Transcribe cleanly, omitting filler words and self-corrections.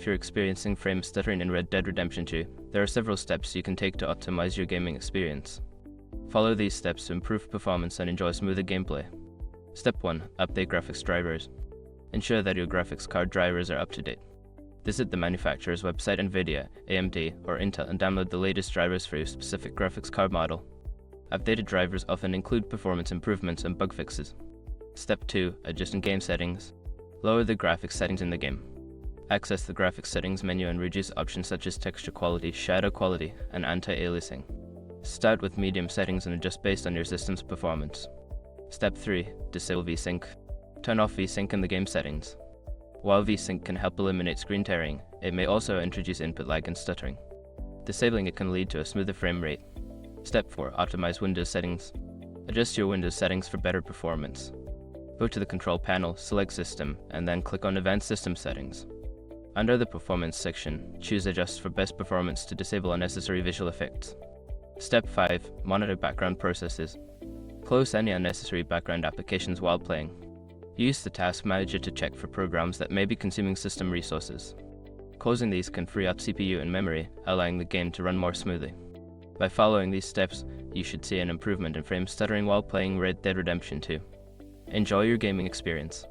if you're experiencing frame stuttering in Red Dead Redemption 2, there are several steps you can take to optimize your gaming experience. Follow these steps to improve performance and enjoy smoother gameplay. Step 1. Update graphics drivers. Ensure that your graphics card drivers are up to date. Visit the manufacturer's website, NVIDIA, AMD, or Intel, and download the latest drivers for your specific graphics card model. Updated drivers often include performance improvements and bug fixes. Step 2. Adjust in-game settings. Lower the graphics settings in the game. Access the graphics settings menu and reduce options such as texture quality, shadow quality, and anti-aliasing. Start with medium settings and adjust based on your system's performance. Step 3. Disable VSync. Turn off VSync in the game settings. While VSync can help eliminate screen tearing, it may also introduce input lag and stuttering. Disabling it can lead to a smoother frame rate. Step 4. Optimize Windows settings. Adjust your Windows settings for better performance. Go to the control panel, select System, and then click on Advanced System Settings. Under the Performance section, choose Adjust for best performance to disable unnecessary visual effects. Step 5. Monitor background processes. Close any unnecessary background applications while playing. Use the Task Manager to check for programs that may be consuming system resources. Closing these can free up CPU and memory, allowing the game to run more smoothly. By following these steps, you should see an improvement in frame stuttering while playing Red Dead Redemption 2. Enjoy your gaming experience.